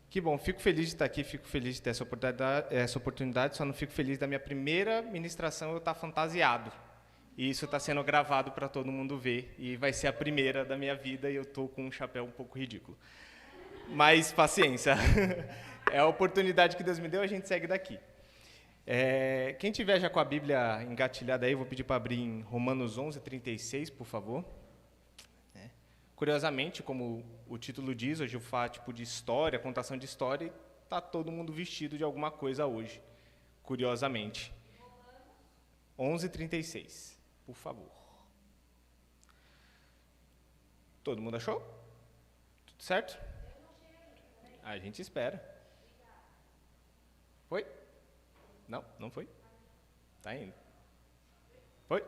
Que bom, fico feliz de estar aqui, fico feliz de ter essa oportunidade, só não fico feliz da minha primeira ministração eu estar fantasiado. E isso está sendo gravado para todo mundo ver, e vai ser a primeira da minha vida, e eu estou com um chapéu um pouco ridículo. Mas paciência, é a oportunidade que Deus me deu, a gente segue daqui. Quem tiver já com a Bíblia engatilhada aí, vou pedir para abrir em Romanos 11:36, por favor. Curiosamente, como o título diz, hoje eu falo tipo de história, contação de história, e está todo mundo vestido de alguma coisa hoje, curiosamente. 11:36, por favor. Todo mundo achou? Tudo certo? A gente espera. Foi? Não, não foi? Tá indo. Foi?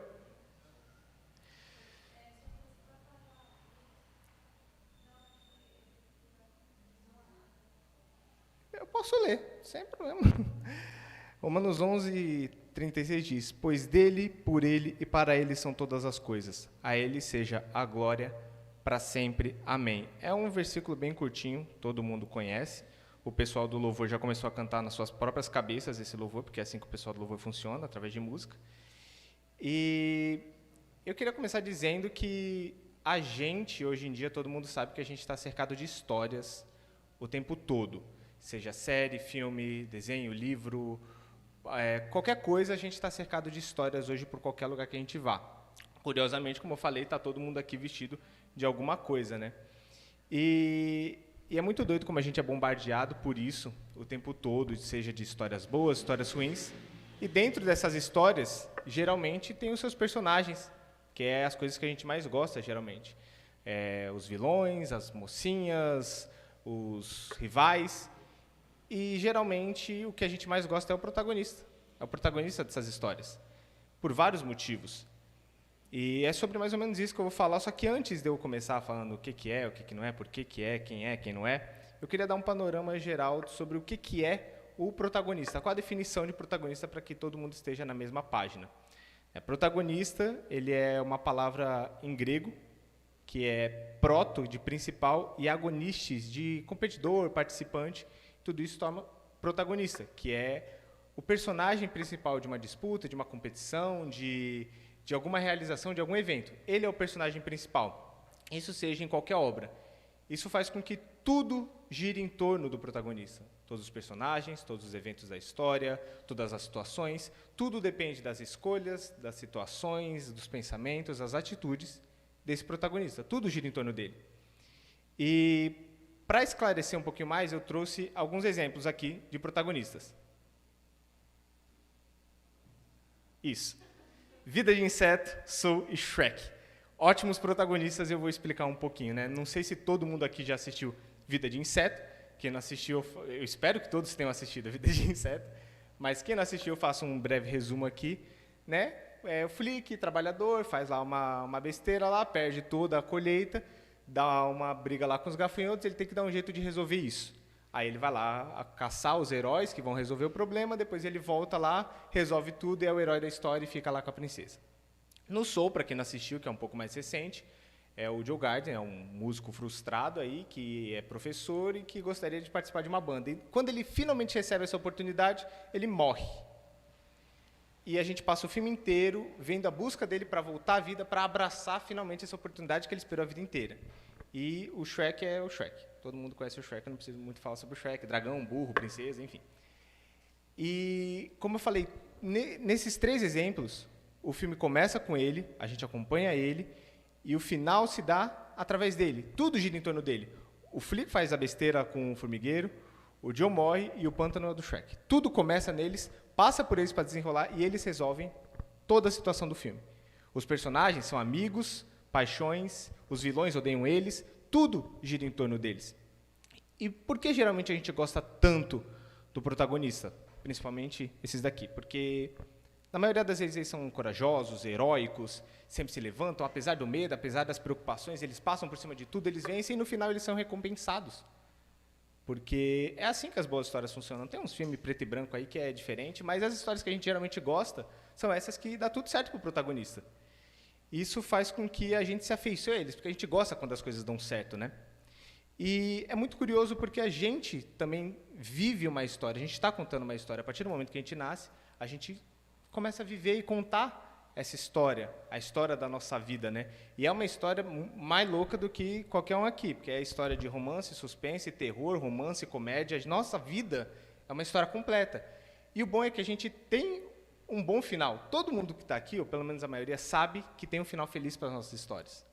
Eu posso ler, sem problema. Romanos 11:36 diz: Pois dele, por ele e para ele são todas as coisas. A ele seja a glória para sempre. Amém. É um versículo bem curtinho, todo mundo conhece. O pessoal do louvor já começou a cantar nas suas próprias cabeças esse louvor, porque é assim que o pessoal do louvor funciona, através de música. E eu queria começar dizendo que a gente, hoje em dia, todo mundo sabe que a gente está cercado de histórias o tempo todo. Seja série, filme, desenho, livro, qualquer coisa, a gente está cercado de histórias hoje por qualquer lugar que a gente vá. Curiosamente, como eu falei, está todo mundo aqui vestido de alguma coisa, né? E é muito doido como a gente é bombardeado por isso o tempo todo, seja de histórias boas, histórias ruins. E dentro dessas histórias, geralmente, tem os seus personagens, que é as coisas que a gente mais gosta, geralmente. Os vilões, as mocinhas, os rivais. E, geralmente, o que a gente mais gosta é o protagonista. É o protagonista dessas histórias. Por vários motivos. E é sobre mais ou menos isso que eu vou falar, só que antes de eu começar falando o que é, o que não é, por que é, quem não é, eu queria dar um panorama geral sobre o que é o protagonista. Qual a definição de protagonista para que todo mundo esteja na mesma página? Protagonista, ele é uma palavra em grego, que é proto, de principal, e agonistes, de competidor, participante. Tudo isso torna protagonista, que é o personagem principal de uma disputa, de uma competição, de alguma realização, de algum evento. Ele é o personagem principal. Isso seja em qualquer obra. Isso faz com que tudo gire em torno do protagonista. Todos os personagens, todos os eventos da história, todas as situações, tudo depende das escolhas, das situações, dos pensamentos, das atitudes desse protagonista. Tudo gira em torno dele. E para esclarecer um pouquinho mais, eu trouxe alguns exemplos aqui de protagonistas. Isso. Vida de Inseto, Soul e Shrek. Ótimos protagonistas, eu vou explicar um pouquinho, né? Não sei se todo mundo aqui já assistiu Vida de Inseto. Quem não assistiu, eu espero que todos tenham assistido a Vida de Inseto. Mas quem não assistiu, eu faço um breve resumo aqui, né? O Flick, trabalhador, faz lá uma besteira lá, perde toda a colheita, dá uma briga lá com os gafanhotos, ele tem que dar um jeito de resolver isso. Aí ele vai lá caçar os heróis que vão resolver o problema, depois ele volta lá, resolve tudo e é o herói da história e fica lá com a princesa. No Soul, para quem não assistiu, que é um pouco mais recente, é o Joe Garden, é um músico frustrado aí, que é professor e que gostaria de participar de uma banda. E quando ele finalmente recebe essa oportunidade, ele morre. E a gente passa o filme inteiro vendo a busca dele para voltar à vida, para abraçar finalmente essa oportunidade que ele esperou a vida inteira. E o Shrek é o Shrek. Todo mundo conhece o Shrek, eu não preciso muito falar sobre o Shrek. Dragão, burro, princesa, enfim. E, como eu falei, nesses três exemplos, o filme começa com ele, a gente acompanha ele, e o final se dá através dele. Tudo gira em torno dele. O Flick faz a besteira com o formigueiro, o Joe morre e o pântano é do Shrek. Tudo começa neles, passa por eles para desenrolar e eles resolvem toda a situação do filme. Os personagens são amigos, paixões, os vilões odeiam eles, tudo gira em torno deles. E por que geralmente a gente gosta tanto do protagonista? Principalmente esses daqui. Porque na maioria das vezes eles são corajosos, heróicos, sempre se levantam, apesar do medo, apesar das preocupações, eles passam por cima de tudo, eles vencem e no final eles são recompensados. Porque é assim que as boas histórias funcionam. Tem uns filmes preto e branco aí que é diferente, mas as histórias que a gente geralmente gosta são essas que dá tudo certo para o protagonista. Isso faz com que a gente se afeiçoe a eles, porque a gente gosta quando as coisas dão certo, né? E é muito curioso porque a gente também vive uma história, a gente está contando uma história. A partir do momento que a gente nasce, a gente começa a viver e contar essa história, a história da nossa vida, né? E é uma história mais louca do que qualquer um aqui, porque é a história de romance, suspense, terror, romance, comédia. A nossa vida é uma história completa. E o bom é que a gente tem um bom final. Todo mundo que está aqui, ou pelo menos a maioria, sabe que tem um final feliz para as nossas histórias.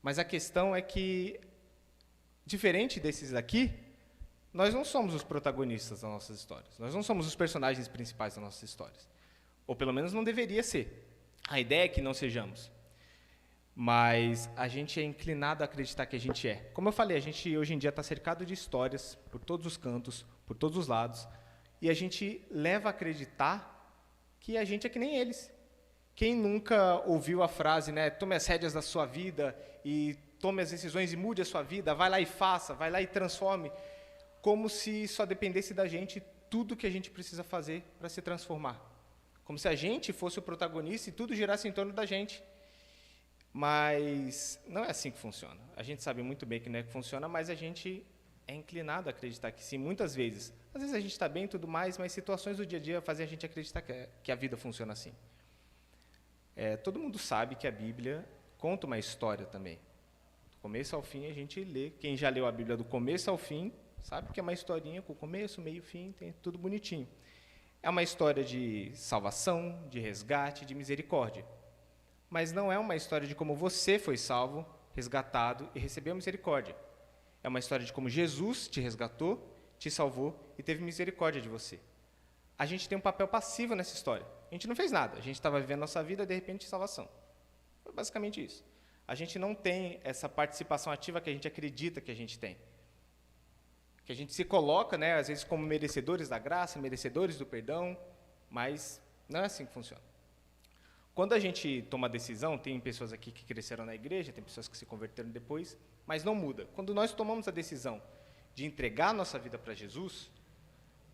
Mas a questão é que, diferente desses aqui, nós não somos os protagonistas das nossas histórias. Nós não somos os personagens principais das nossas histórias. Ou pelo menos não deveria ser. A ideia é que não sejamos. Mas a gente é inclinado a acreditar que a gente é. Como eu falei, a gente hoje em dia está cercado de histórias por todos os cantos, por todos os lados, e a gente leva a acreditar que a gente é que nem eles. Quem nunca ouviu a frase, né, tome as rédeas da sua vida e tome as decisões e mude a sua vida, vai lá e faça, vai lá e transforme, como se só dependesse da gente tudo que a gente precisa fazer para se transformar. Como se a gente fosse o protagonista e tudo girasse em torno da gente. Mas não é assim que funciona. A gente sabe muito bem que não é que funciona, mas a gente é inclinado a acreditar que sim, muitas vezes. Às vezes a gente está bem e tudo mais, mas situações do dia a dia fazem a gente acreditar que a vida funciona assim. Todo mundo sabe que a Bíblia conta uma história também. Do começo ao fim a gente lê. Quem já leu a Bíblia do começo ao fim sabe que é uma historinha com começo, meio, fim, tem tudo bonitinho. É uma história de salvação, de resgate, de misericórdia. Mas não é uma história de como você foi salvo, resgatado e recebeu misericórdia. É uma história de como Jesus te resgatou, te salvou e teve misericórdia de você. A gente tem um papel passivo nessa história. A gente não fez nada. A gente estava vivendo a nossa vida, de repente, salvação. Foi basicamente isso. A gente não tem essa participação ativa que a gente acredita que a gente tem. Que a gente se coloca, né, às vezes, como merecedores da graça, merecedores do perdão, mas não é assim que funciona. Quando a gente toma decisão, tem pessoas aqui que cresceram na igreja, tem pessoas que se converteram depois, mas não muda. Quando nós tomamos a decisão de entregar a nossa vida para Jesus,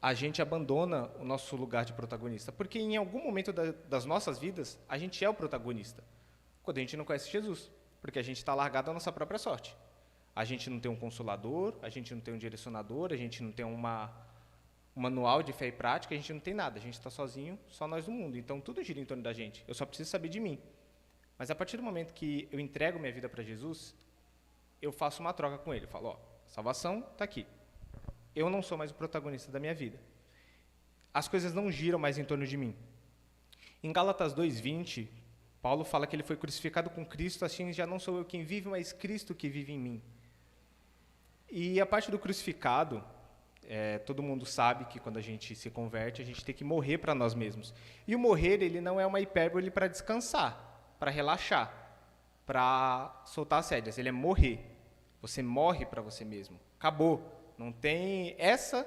a gente abandona o nosso lugar de protagonista, porque em algum momento das nossas vidas, a gente é o protagonista, quando a gente não conhece Jesus, porque a gente está largado à nossa própria sorte. A gente não tem um consolador, a gente não tem um direcionador, a gente não tem um manual de fé e prática, a gente não tem nada, a gente está sozinho, só nós no mundo. Então, tudo gira em torno da gente, eu só preciso saber de mim. Mas a partir do momento que eu entrego minha vida para Jesus, eu faço uma troca com Ele. Eu falo, salvação está aqui. Eu não sou mais o protagonista da minha vida. As coisas não giram mais em torno de mim. Em Gálatas 2:20, Paulo fala que ele foi crucificado com Cristo, assim já não sou eu quem vive, mas Cristo que vive em mim. E a parte do crucificado, todo mundo sabe que quando a gente se converte, a gente tem que morrer para nós mesmos. E o morrer, ele não é uma hipérbole para descansar, para relaxar, para soltar as rédeas. Ele é morrer. Você morre para você mesmo. Acabou. Não tem... Essa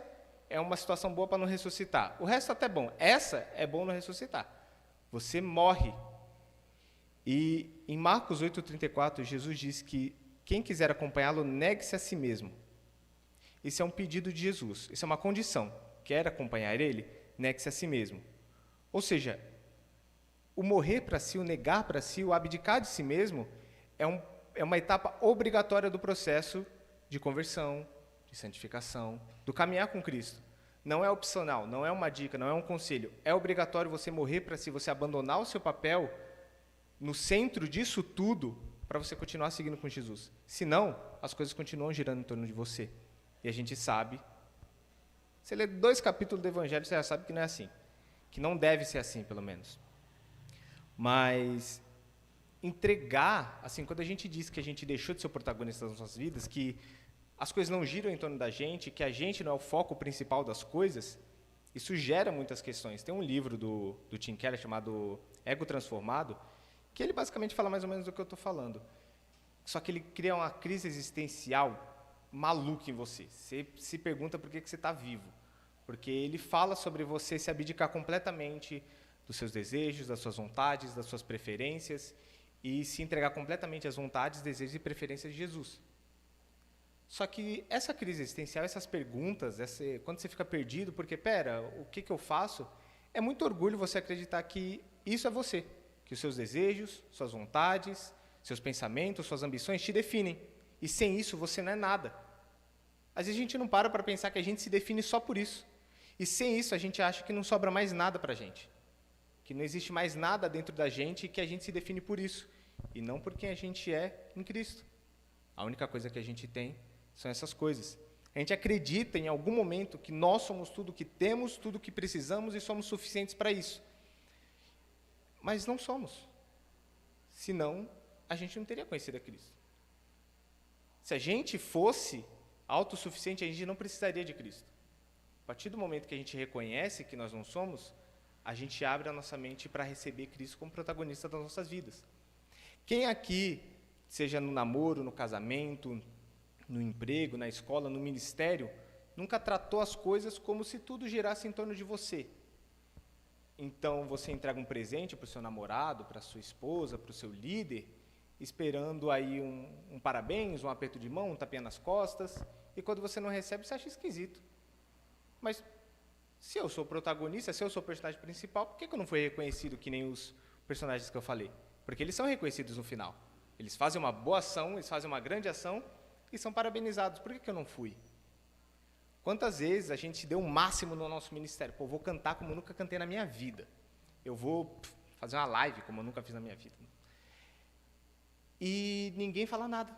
é uma situação boa para não ressuscitar. O resto até é bom. Essa é bom não ressuscitar. Você morre. E em Marcos 8:34, Jesus diz que quem quiser acompanhá-lo, negue-se a si mesmo. Isso é um pedido de Jesus. Isso é uma condição. Quer acompanhar ele? Negue-se a si mesmo. Ou seja, o morrer para si, o negar para si, o abdicar de si mesmo, é uma etapa obrigatória do processo de conversão, de santificação, do caminhar com Cristo. Não é opcional, não é uma dica, não é um conselho. É obrigatório você morrer para si, você abandonar o seu papel no centro disso tudo para você continuar seguindo com Jesus. Senão, as coisas continuam girando em torno de você. E a gente sabe, você lê 2 capítulos do Evangelho, você já sabe que não é assim. Que não deve ser assim, pelo menos. Mas entregar, assim, quando a gente diz que a gente deixou de ser o protagonista das nossas vidas, que as coisas não giram em torno da gente, que a gente não é o foco principal das coisas, isso gera muitas questões. Tem um livro do Tim Keller chamado Ego Transformado, que ele basicamente fala mais ou menos do que eu estou falando. Só que ele cria uma crise existencial maluca em você. Você se pergunta por que você está vivo. Porque ele fala sobre você se abdicar completamente dos seus desejos, das suas vontades, das suas preferências, e se entregar completamente às vontades, desejos e preferências de Jesus. Só que essa crise existencial, essas perguntas, quando você fica perdido, porque, o que eu faço? É muito orgulho você acreditar que isso é você, que os seus desejos, suas vontades, seus pensamentos, suas ambições te definem. E sem isso você não é nada. Às vezes a gente não para pensar que a gente se define só por isso. E sem isso a gente acha que não sobra mais nada para a gente. Que não existe mais nada dentro da gente e que a gente se define por isso. E não por quem a gente é em Cristo. A única coisa que a gente tem são essas coisas. A gente acredita em algum momento que nós somos tudo o que temos, tudo o que precisamos e somos suficientes para isso. Mas não somos. Senão, a gente não teria conhecido a Cristo. Se a gente fosse autossuficiente, a gente não precisaria de Cristo. A partir do momento que a gente reconhece que nós não somos, a gente abre a nossa mente para receber Cristo como protagonista das nossas vidas. Quem aqui, seja no namoro, no casamento, no emprego, na escola, no ministério, nunca tratou as coisas como se tudo girasse em torno de você? Então, você entrega um presente para o seu namorado, para a sua esposa, para o seu líder, esperando aí um parabéns, um aperto de mão, um tapinha nas costas, e quando você não recebe, você acha esquisito. Mas, se eu sou o protagonista, se eu sou o personagem principal, por que eu não fui reconhecido que nem os personagens que eu falei? Porque eles são reconhecidos no final. Eles fazem uma boa ação, eles fazem uma grande ação, e são parabenizados. Por que eu não fui? Quantas vezes a gente deu o máximo no nosso ministério? Pô, eu vou cantar como eu nunca cantei na minha vida. Eu vou fazer uma live como eu nunca fiz na minha vida. E ninguém fala nada.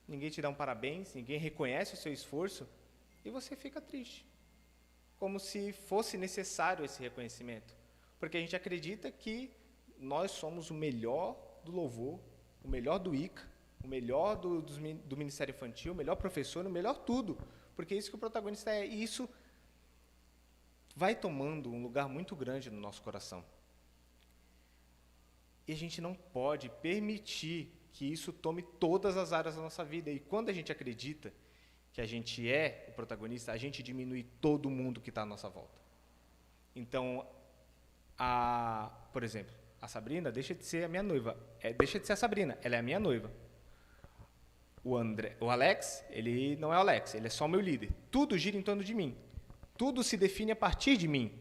Ninguém te dá um parabéns, ninguém reconhece o seu esforço, e você fica triste. Como se fosse necessário esse reconhecimento. Porque a gente acredita que nós somos o melhor do louvor, o melhor do ICA, o melhor do Ministério Infantil, o melhor professor, o melhor tudo, porque é isso que o protagonista é, e isso vai tomando um lugar muito grande no nosso coração. E a gente não pode permitir que isso tome todas as áreas da nossa vida, e quando a gente acredita que a gente é o protagonista, a gente diminui todo mundo que está à nossa volta. Então, por exemplo, a Sabrina deixa de ser a minha noiva, deixa de ser a Sabrina, ela é a minha noiva. O Alex, ele não é o Alex, ele é só o meu líder. Tudo gira em torno de mim. Tudo se define a partir de mim.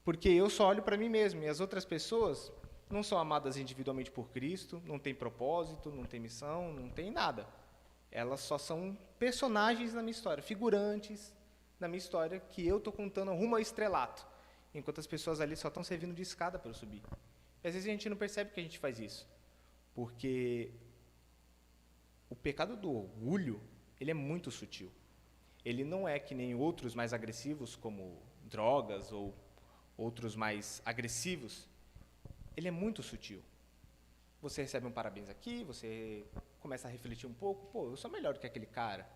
Porque eu só olho para mim mesmo. E as outras pessoas não são amadas individualmente por Cristo, não têm propósito, não têm missão, não têm nada. Elas só são personagens na minha história, figurantes na minha história, que eu estou contando rumo ao estrelato. Enquanto as pessoas ali só estão servindo de escada para eu subir. E às vezes a gente não percebe que a gente faz isso. Porque o pecado do orgulho, ele é muito sutil. Ele não é que nem outros mais agressivos, como drogas ou outros mais agressivos. Ele é muito sutil. Você recebe um parabéns aqui, você começa a refletir um pouco, pô, eu sou melhor do que aquele cara.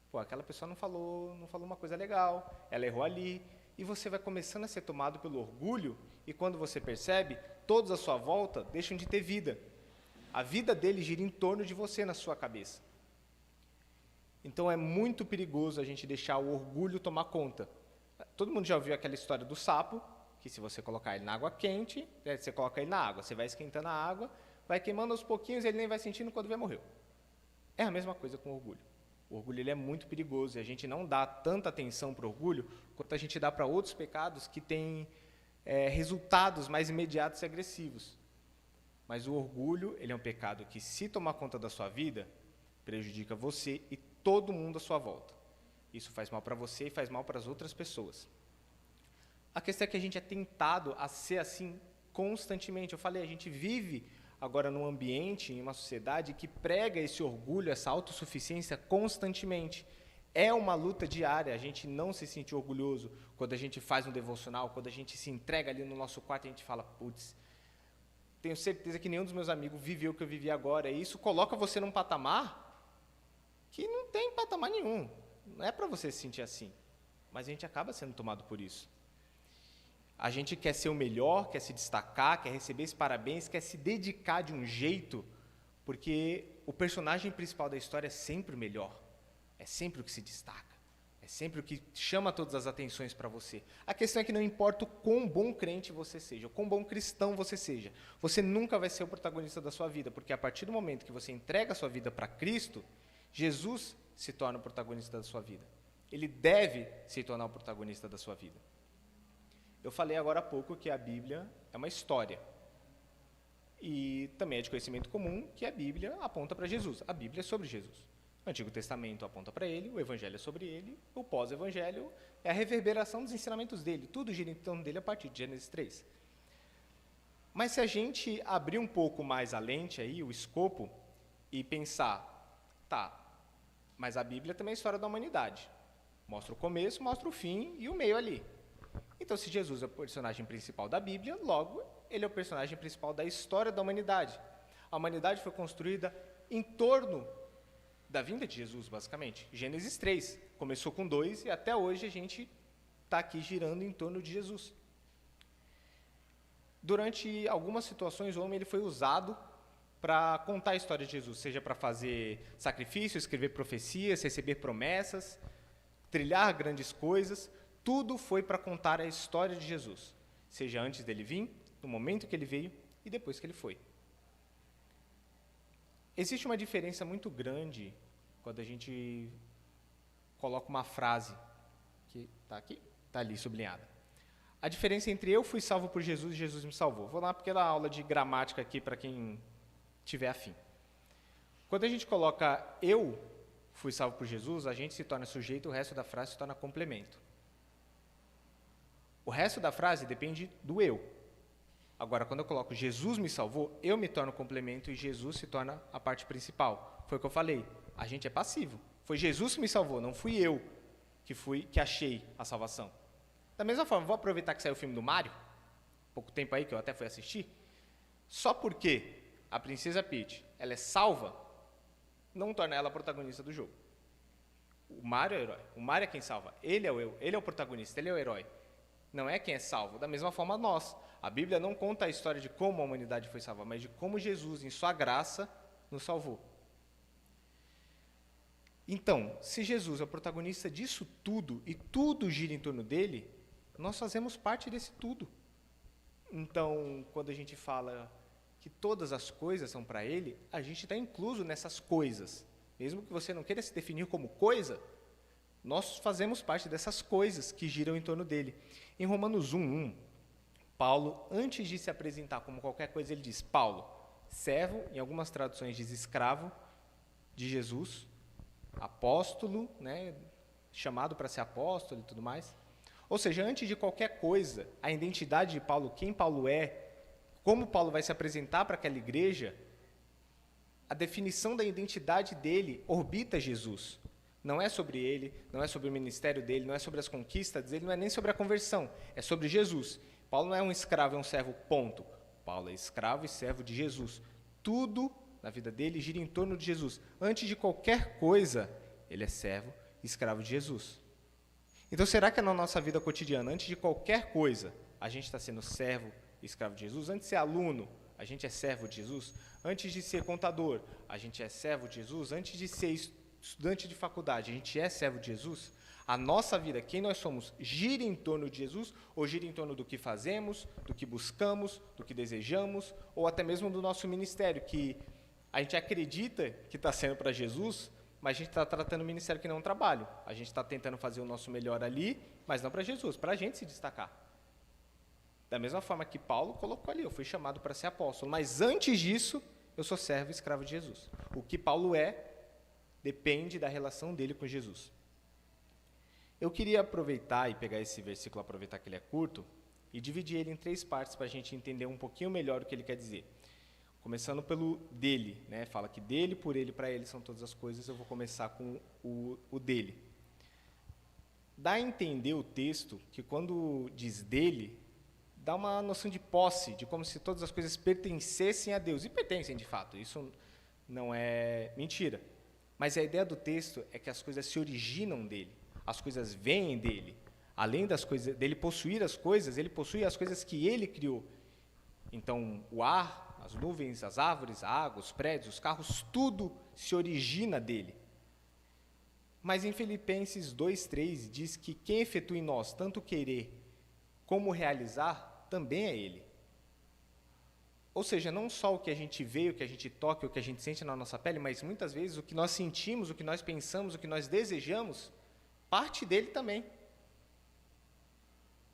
Pô, aquela pessoa não falou uma coisa legal, ela errou ali, e você vai começando a ser tomado pelo orgulho, e quando você percebe, todos à sua volta deixam de ter vida. A vida dele gira em torno de você na sua cabeça. Então é muito perigoso a gente deixar o orgulho tomar conta. Todo mundo já ouviu aquela história do sapo, que se você colocar ele na água quente, você coloca ele na água, você vai esquentando a água, vai queimando aos pouquinhos, ele nem vai sentindo, quando vê, morreu. É a mesma coisa com o orgulho. O orgulho ele é muito perigoso e a gente não dá tanta atenção para o orgulho quanto a gente dá para outros pecados que têm resultados mais imediatos e agressivos. Mas o orgulho, ele é um pecado que, se tomar conta da sua vida, prejudica você e todo mundo à sua volta. Isso faz mal para você e faz mal para as outras pessoas. A questão é que a gente é tentado a ser assim constantemente. Eu falei, a gente vive agora num ambiente, em uma sociedade que prega esse orgulho, essa autossuficiência constantemente. É uma luta diária, a gente não se sentir orgulhoso quando a gente faz um devocional, quando a gente se entrega ali no nosso quarto e a gente fala, putz, tenho certeza que nenhum dos meus amigos viveu o que eu vivi agora. E isso coloca você num patamar que não tem patamar nenhum. Não é para você se sentir assim. Mas a gente acaba sendo tomado por isso. A gente quer ser o melhor, quer se destacar, quer receber esse parabéns, quer se dedicar de um jeito, porque o personagem principal da história é sempre o melhor. É sempre o que se destaca. É sempre o que chama todas as atenções para você. A questão é que não importa o quão bom crente você seja, o quão bom cristão você seja, você nunca vai ser o protagonista da sua vida, porque a partir do momento que você entrega a sua vida para Cristo, Jesus se torna o protagonista da sua vida. Ele deve se tornar o protagonista da sua vida. Eu falei agora há pouco que a Bíblia é uma história. E também é de conhecimento comum que a Bíblia aponta para Jesus. A Bíblia é sobre Jesus. O Antigo Testamento aponta para ele, o Evangelho é sobre ele, o pós-Evangelho é a reverberação dos ensinamentos dele. Tudo gira em torno dele a partir de Gênesis 3. Mas se a gente abrir um pouco mais a lente, aí, o escopo, e pensar, tá, mas a Bíblia também é a história da humanidade. Mostra o começo, mostra o fim e o meio ali. Então, se Jesus é o personagem principal da Bíblia, logo, ele é o personagem principal da história da humanidade. A humanidade foi construída em torno da vinda de Jesus, basicamente. Gênesis 3. Começou com 2 e até hoje a gente está aqui girando em torno de Jesus. Durante algumas situações, o homem ele foi usado para contar a história de Jesus, seja para fazer sacrifício, escrever profecias, receber promessas, trilhar grandes coisas. Tudo foi para contar a história de Jesus, seja antes dele vir, no momento que ele veio e depois que ele foi. Existe uma diferença muito grande quando a gente coloca uma frase, que está aqui, está ali sublinhada. A diferença entre eu fui salvo por Jesus e Jesus me salvou. Vou dar uma pequena aula de gramática aqui para quem tiver afim. Quando a gente coloca eu fui salvo por Jesus, a gente se torna sujeito, o resto da frase se torna complemento. O resto da frase depende do eu. Agora, quando eu coloco Jesus me salvou, eu me torno complemento e Jesus se torna a parte principal. Foi o que eu falei, a gente é passivo. Foi Jesus que me salvou, não fui eu que achei a salvação. Da mesma forma, vou aproveitar que saiu o filme do Mario, pouco tempo aí que eu até fui assistir, só porque a Princesa Peach ela é salva, não torna ela a protagonista do jogo. O Mario é o herói, o Mario é quem salva, ele é o protagonista, ele é o herói. Não é quem é salvo. Da mesma forma, nós. A Bíblia não conta a história de como a humanidade foi salva, mas de como Jesus, em sua graça, nos salvou. Então, se Jesus é o protagonista disso tudo, e tudo gira em torno dele, nós fazemos parte desse tudo. Então, quando a gente fala que todas as coisas são para ele, a gente está incluso nessas coisas. Mesmo que você não queira se definir como coisa, nós fazemos parte dessas coisas que giram em torno dele. Em Romanos 1:1, Paulo, antes de se apresentar como qualquer coisa, ele diz, Paulo, servo, em algumas traduções diz escravo de Jesus, apóstolo, né, chamado para ser apóstolo e tudo mais. Ou seja, antes de qualquer coisa, a identidade de Paulo, quem Paulo é, como Paulo vai se apresentar para aquela igreja, a definição da identidade dele orbita Jesus. Não é sobre ele, não é sobre o ministério dele, não é sobre as conquistas dele, não é nem sobre a conversão, é sobre Jesus. Paulo não é um escravo, é um servo, ponto. Paulo é escravo e servo de Jesus. Tudo na vida dele gira em torno de Jesus. Antes de qualquer coisa, ele é servo e escravo de Jesus. Então, será que na nossa vida cotidiana, antes de qualquer coisa, a gente está sendo servo e escravo de Jesus? Antes de ser aluno, a gente é servo de Jesus? Antes de ser contador, a gente é servo de Jesus? Antes de ser estudante de faculdade, a gente é servo de Jesus? A nossa vida, quem nós somos, gira em torno de Jesus ou gira em torno do que fazemos, do que buscamos, do que desejamos, ou até mesmo do nosso ministério, que a gente acredita que está sendo para Jesus, mas a gente está tratando o ministério que não é um trabalho. A gente está tentando fazer o nosso melhor ali, mas não para Jesus, para a gente se destacar. Da mesma forma que Paulo colocou ali, eu fui chamado para ser apóstolo, mas antes disso, eu sou servo e escravo de Jesus. O que Paulo é, depende da relação dele com Jesus. Eu queria aproveitar e pegar esse versículo, aproveitar que ele é curto, e dividir ele em 3 partes para a gente entender um pouquinho melhor o que ele quer dizer. Começando pelo dele, né? Fala que dele, por ele, para ele são todas as coisas. Eu vou começar com o dele. Dá a entender o texto que quando diz dele, dá uma noção de posse, de como se todas as coisas pertencessem a Deus. E pertencem, de fato, isso não é mentira. Mas a ideia do texto é que as coisas se originam dele, as coisas vêm dele. Além das coisas, dele possuir as coisas, ele possui as coisas que ele criou. Então, o ar, as nuvens, as árvores, a água, os prédios, os carros, tudo se origina dele. Mas em Filipenses 2:3 diz que quem efetua em nós tanto querer como realizar, também é ele. Ou seja, não só o que a gente vê, o que a gente toca, o que a gente sente na nossa pele, mas muitas vezes o que nós sentimos, o que nós pensamos, o que nós desejamos, parte dele também.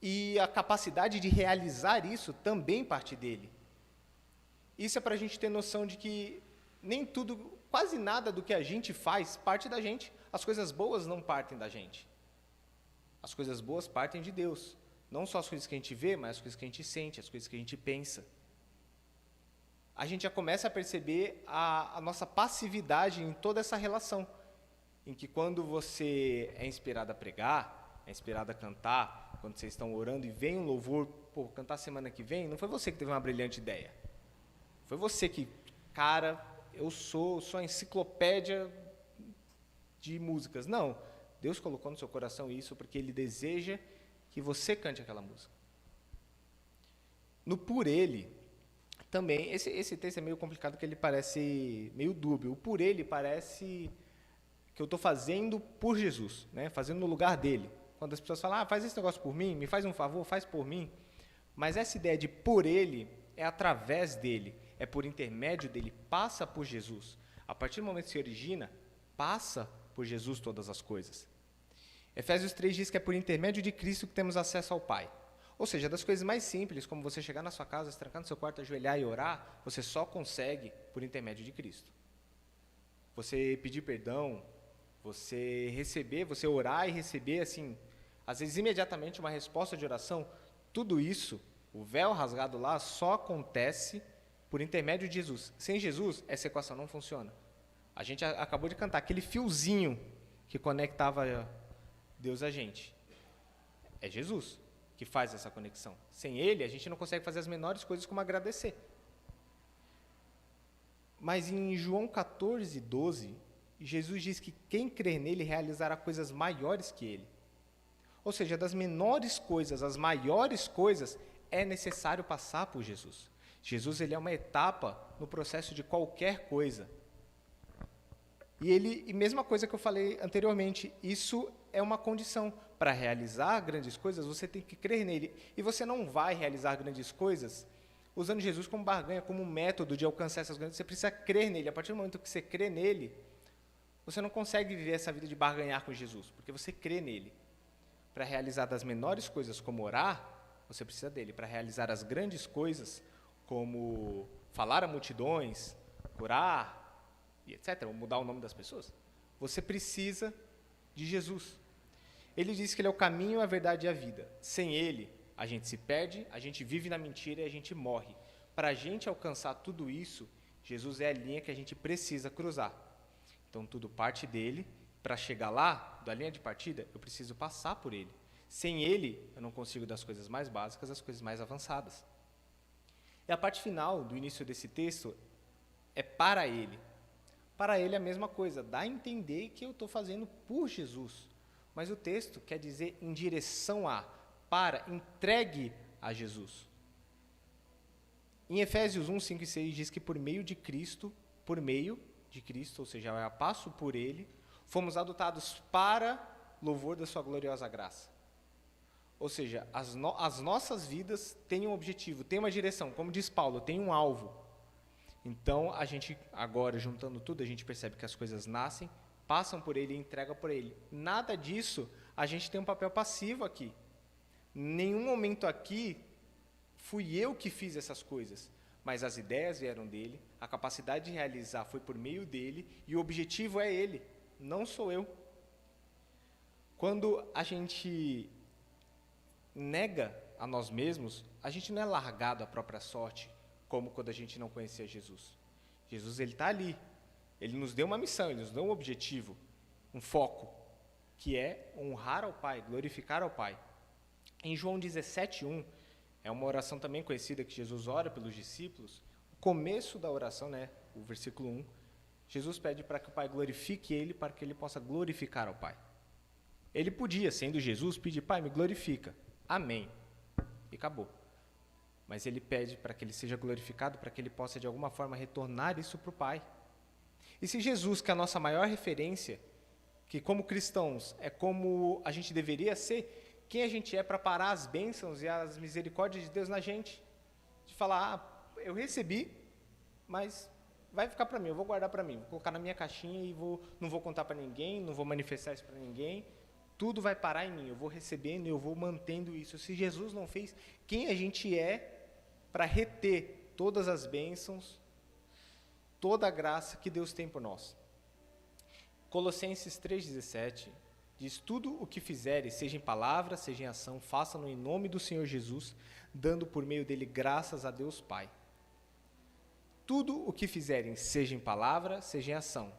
E a capacidade de realizar isso também parte dele. Isso é para a gente ter noção de que nem tudo, quase nada do que a gente faz parte da gente. As coisas boas não partem da gente. As coisas boas partem de Deus. Não só as coisas que a gente vê, mas as coisas que a gente sente, as coisas que a gente pensa. A gente já começa a perceber a nossa passividade em toda essa relação. Em que quando você é inspirado a pregar, é inspirado a cantar, quando vocês estão orando e vem um louvor, cantar semana que vem, não foi você que teve uma brilhante ideia. Foi você que, cara, eu sou a enciclopédia de músicas. Não, Deus colocou no seu coração isso porque Ele deseja que você cante aquela música. No por Ele, também, esse texto é meio complicado porque ele parece meio dúbio. O por Ele parece que eu estou fazendo por Jesus, né? Fazendo no lugar dele. Quando as pessoas falam, faz esse negócio por mim, me faz um favor, faz por mim. Mas essa ideia de por Ele é através dele, é por intermédio dele, passa por Jesus. A partir do momento que se origina, passa por Jesus todas as coisas. Efésios 3 diz que é por intermédio de Cristo que temos acesso ao Pai. Ou seja, das coisas mais simples, como você chegar na sua casa, se trancar no seu quarto, ajoelhar e orar, você só consegue por intermédio de Cristo. Você pedir perdão, você receber, você orar e receber, assim, às vezes imediatamente uma resposta de oração, tudo isso, o véu rasgado lá, só acontece por intermédio de Jesus. Sem Jesus, essa equação não funciona. A gente acabou de cantar aquele fiozinho que conectava Deus a gente. É Jesus que faz essa conexão. Sem Ele, a gente não consegue fazer as menores coisas como agradecer. Mas em João 14, 12, Jesus diz que quem crer nele realizará coisas maiores que ele. Ou seja, das menores coisas às maiores coisas, é necessário passar por Jesus. Jesus, ele é uma etapa no processo de qualquer coisa. E mesma coisa que eu falei anteriormente, isso é uma condição. Para realizar grandes coisas, você tem que crer nele. E você não vai realizar grandes coisas usando Jesus como barganha, como método de alcançar essas grandes. Você precisa crer nele. A partir do momento que você crê nele, você não consegue viver essa vida de barganhar com Jesus, porque você crê nele. Para realizar das menores coisas, como orar, você precisa dele. Para realizar as grandes coisas, como falar a multidões, curar, e etc., ou mudar o nome das pessoas, você precisa de Jesus. Ele diz que ele é o caminho, a verdade e a vida. Sem ele, a gente se perde, a gente vive na mentira e a gente morre. Para a gente alcançar tudo isso, Jesus é a linha que a gente precisa cruzar. Então, tudo parte dele. Para chegar lá, da linha de partida, eu preciso passar por ele. Sem ele, eu não consigo das coisas mais básicas às coisas mais avançadas. E a parte final do início desse texto é para ele. Para ele é a mesma coisa, dá a entender que eu estou fazendo por Jesus. Mas o texto quer dizer em direção a, para, entregue a Jesus. Em Efésios 1, 5 e 6 diz que por meio de Cristo, ou seja, eu passo por ele, fomos adotados para louvor da sua gloriosa graça. Ou seja, as nossas vidas têm um objetivo, têm uma direção, como diz Paulo, tem um alvo. Então, a gente, agora, juntando tudo, a gente percebe que as coisas nascem, passam por ele e entregam por ele. Nada disso, a gente tem um papel passivo aqui. Nenhum momento aqui fui eu que fiz essas coisas, mas as ideias vieram dele, a capacidade de realizar foi por meio dele, e o objetivo é ele, não sou eu. Quando a gente nega a nós mesmos, a gente não é largado à própria sorte, como quando a gente não conhecia Jesus. Jesus, ele está ali. Ele nos deu uma missão, ele nos deu um objetivo, um foco, que é honrar ao Pai, glorificar ao Pai. Em João 17:1, é uma oração também conhecida que Jesus ora pelos discípulos. O começo da oração, o versículo 1, Jesus pede para que o Pai glorifique ele, para que ele possa glorificar ao Pai. Ele podia, sendo Jesus, pedir, Pai, me glorifica. Amém. E acabou. Mas ele pede para que ele seja glorificado, para que ele possa, de alguma forma, retornar isso para o Pai. E se Jesus, que é a nossa maior referência, que como cristãos é como a gente deveria ser, quem a gente é para parar as bênçãos e as misericórdias de Deus na gente? De falar, eu recebi, mas vai ficar para mim, eu vou guardar para mim, vou colocar na minha caixinha e não vou contar para ninguém, não vou manifestar isso para ninguém, tudo vai parar em mim, eu vou recebendo e eu vou mantendo isso. Se Jesus não fez, quem a gente é para reter todas as bênçãos toda a graça que Deus tem por nós. Colossenses 3,17 diz: tudo o que fizerem, seja em palavra, seja em ação, façam-no em nome do Senhor Jesus, dando por meio dele graças a Deus Pai. Tudo o que fizerem, seja em palavra, seja em ação.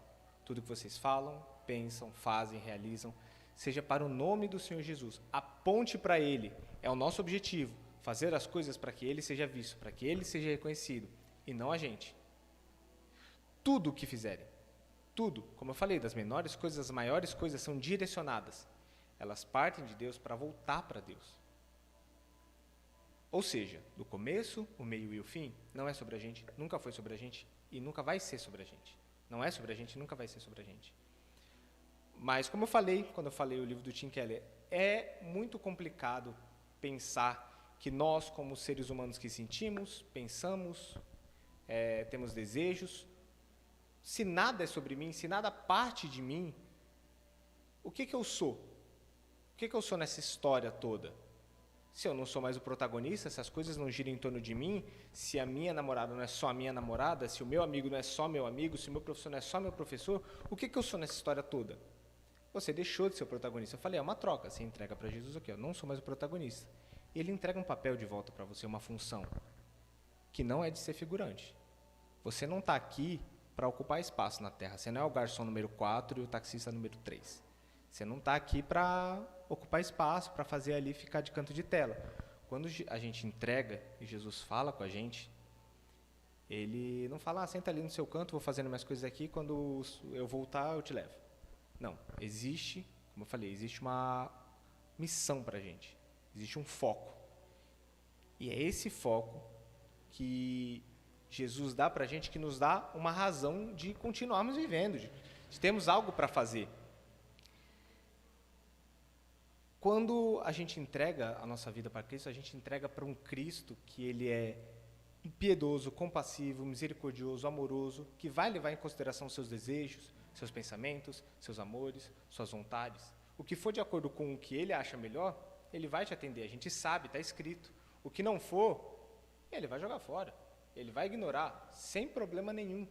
Tudo que vocês falam, pensam, fazem, realizam, seja para o nome do Senhor Jesus. Aponte para Ele. É o nosso objetivo. Fazer as coisas para que Ele seja visto, para que Ele seja reconhecido, e não a gente. Tudo o que fizerem. Tudo, como eu falei, das menores coisas às maiores coisas são direcionadas. Elas partem de Deus para voltar para Deus. Ou seja, do começo, o meio e o fim, não é sobre a gente, nunca foi sobre a gente e nunca vai ser sobre a gente. Não é sobre a gente, nunca vai ser sobre a gente. Mas, como eu falei, quando eu falei o livro do Tim Keller, é muito complicado pensar que nós, como seres humanos que sentimos, pensamos, temos desejos, se nada é sobre mim, se nada parte de mim, o que eu sou? O que eu sou nessa história toda? Se eu não sou mais o protagonista, se as coisas não giram em torno de mim, se a minha namorada não é só a minha namorada, se o meu amigo não é só meu amigo, se o meu professor não é só meu professor, o que eu sou nessa história toda? Você deixou de ser o protagonista. Eu falei, é uma troca, você entrega para Jesus aqui, eu não sou mais o protagonista. E ele entrega um papel de volta para você, uma função, que não é de ser figurante. Você não está aqui para ocupar espaço na Terra. Você não é o garçom número 4 e o taxista número 3. Você não está aqui para ocupar espaço, para fazer ali ficar de canto de tela. Quando a gente entrega e Jesus fala com a gente, ele não fala, senta ali no seu canto, vou fazendo minhas coisas aqui, quando eu voltar eu te levo. Não, existe, como eu falei, existe uma missão para a gente, existe um foco. E é esse foco que Jesus dá para a gente, que nos dá uma razão de continuarmos vivendo, de termos algo para fazer. Quando a gente entrega a nossa vida para Cristo, a gente entrega para um Cristo que Ele é piedoso, compassivo, misericordioso, amoroso, que vai levar em consideração seus desejos, seus pensamentos, seus amores, suas vontades. O que for de acordo com o que Ele acha melhor, Ele vai te atender. A gente sabe, está escrito. O que não for, Ele vai jogar fora. Ele vai ignorar, sem problema nenhum.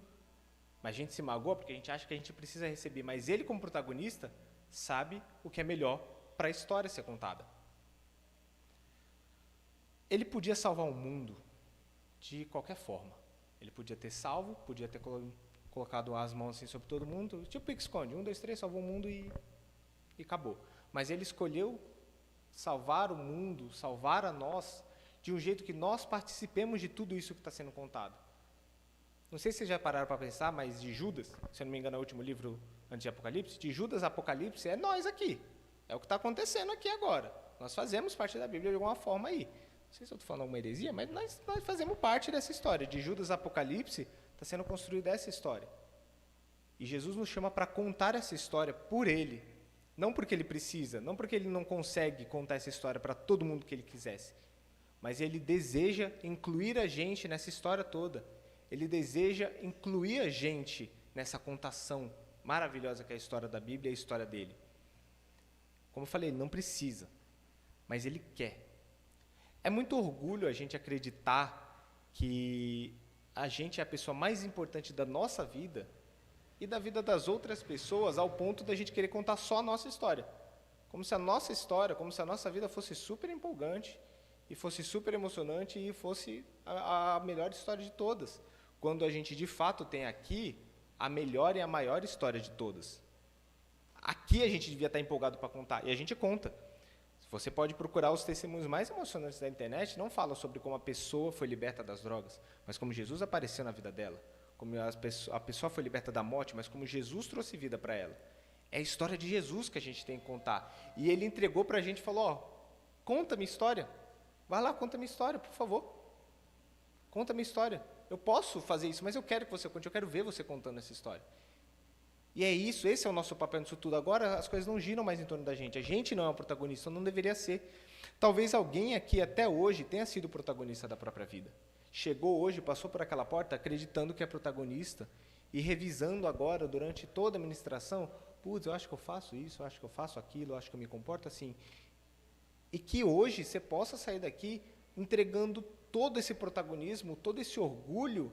Mas a gente se magoa porque a gente acha que a gente precisa receber. Mas Ele, como protagonista, sabe o que é melhor para a história ser contada. Ele podia salvar o mundo de qualquer forma. Ele podia ter salvo, podia ter colocado as mãos assim sobre todo mundo, tipo pique-esconde, 1, 2, 3, salvou o mundo e acabou. Mas ele escolheu salvar o mundo, salvar a nós, de um jeito que nós participemos de tudo isso que está sendo contado. Não sei se vocês já pararam para pensar, mas de Judas, se eu não me engano é o último livro antes de Apocalipse, de Judas a Apocalipse é nós aqui. É o que está acontecendo aqui agora. Nós fazemos parte da Bíblia de alguma forma aí. Não sei se eu estou falando alguma heresia, mas nós fazemos parte dessa história. De Judas a Apocalipse, está sendo construída essa história. E Jesus nos chama para contar essa história por Ele. Não porque Ele precisa, não porque Ele não consegue contar essa história para todo mundo que Ele quisesse. Mas Ele deseja incluir a gente nessa história toda. Ele deseja incluir a gente nessa contação maravilhosa que é a história da Bíblia e a história dele. Como eu falei, ele não precisa, mas ele quer. É muito orgulho a gente acreditar que a gente é a pessoa mais importante da nossa vida e da vida das outras pessoas, ao ponto da gente querer contar só a nossa história. Como se a nossa história, como se a nossa vida fosse super empolgante, e fosse super emocionante, e fosse a melhor história de todas. Quando a gente, de fato, tem aqui a melhor e a maior história de todas. Aqui a gente devia estar empolgado para contar, e a gente conta. Você pode procurar os testemunhos mais emocionantes da internet, não falam sobre como a pessoa foi liberta das drogas, mas como Jesus apareceu na vida dela, como a pessoa foi liberta da morte, mas como Jesus trouxe vida para ela. É a história de Jesus que a gente tem que contar. E ele entregou para a gente e falou, conta minha história. Vai lá, conta minha história, por favor. Conta minha história. Eu posso fazer isso, mas eu quero que você conte, eu quero ver você contando essa história. E é isso, esse é o nosso papel nisso tudo. Agora as coisas não giram mais em torno da gente. A gente não é o protagonista, não deveria ser. Talvez alguém aqui até hoje tenha sido o protagonista da própria vida. Chegou hoje, passou por aquela porta acreditando que é protagonista e revisando agora, durante toda a ministração, putz, eu acho que eu faço isso, eu acho que eu faço aquilo, eu acho que eu me comporto assim. E que hoje você possa sair daqui entregando todo esse protagonismo, todo esse orgulho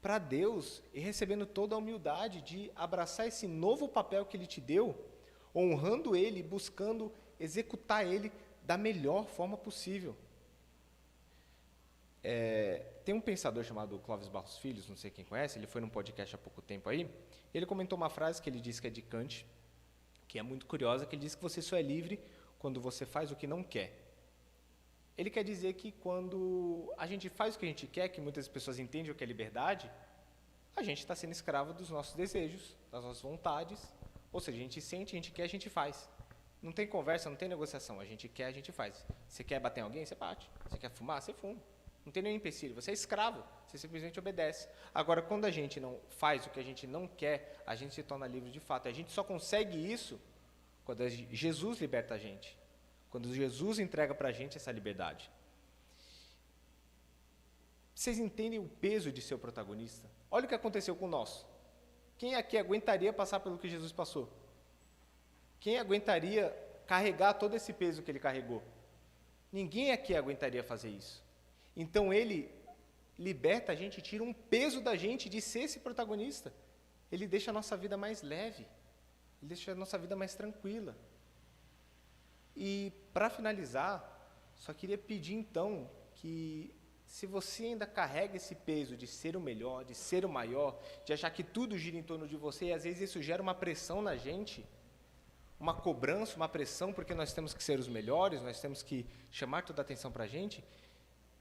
para Deus e recebendo toda a humildade de abraçar esse novo papel que Ele te deu, honrando Ele, buscando executar Ele da melhor forma possível. Tem um pensador chamado Clóvis Barros Filho, não sei quem conhece, ele foi num podcast há pouco tempo aí, ele comentou uma frase que ele disse que é de Kant, que é muito curiosa, que ele diz que você só é livre quando você faz o que não quer. Ele quer dizer que quando a gente faz o que a gente quer, que muitas pessoas entendem o que é liberdade, a gente está sendo escravo dos nossos desejos, das nossas vontades, ou seja, a gente sente, a gente quer, a gente faz. Não tem conversa, não tem negociação, a gente quer, a gente faz. Você quer bater em alguém, você bate. Você quer fumar, você fuma. Não tem nenhum empecilho, você é escravo, você simplesmente obedece. Agora, quando a gente não faz o que a gente não quer, a gente se torna livre de fato. A gente só consegue isso quando Jesus liberta a gente, quando Jesus entrega para a gente essa liberdade. Vocês entendem o peso de ser o protagonista? Olha o que aconteceu com nós. Quem aqui aguentaria passar pelo que Jesus passou? Quem aguentaria carregar todo esse peso que ele carregou? Ninguém aqui aguentaria fazer isso. Então ele liberta a gente, tira um peso da gente de ser esse protagonista. Ele deixa a nossa vida mais leve, ele deixa a nossa vida mais tranquila. E para finalizar, só queria pedir então que, se você ainda carrega esse peso de ser o melhor, de ser o maior, de achar que tudo gira em torno de você, e às vezes isso gera uma pressão na gente, uma cobrança, uma pressão, porque nós temos que ser os melhores, nós temos que chamar toda a atenção para a gente,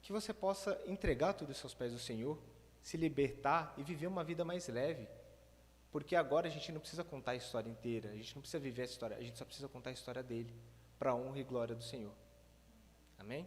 que você possa entregar tudo aos pés do Senhor, se libertar e viver uma vida mais leve. Porque agora a gente não precisa contar a história inteira, a gente não precisa viver a história, a gente só precisa contar a história dele, para a honra e glória do Senhor. Amém?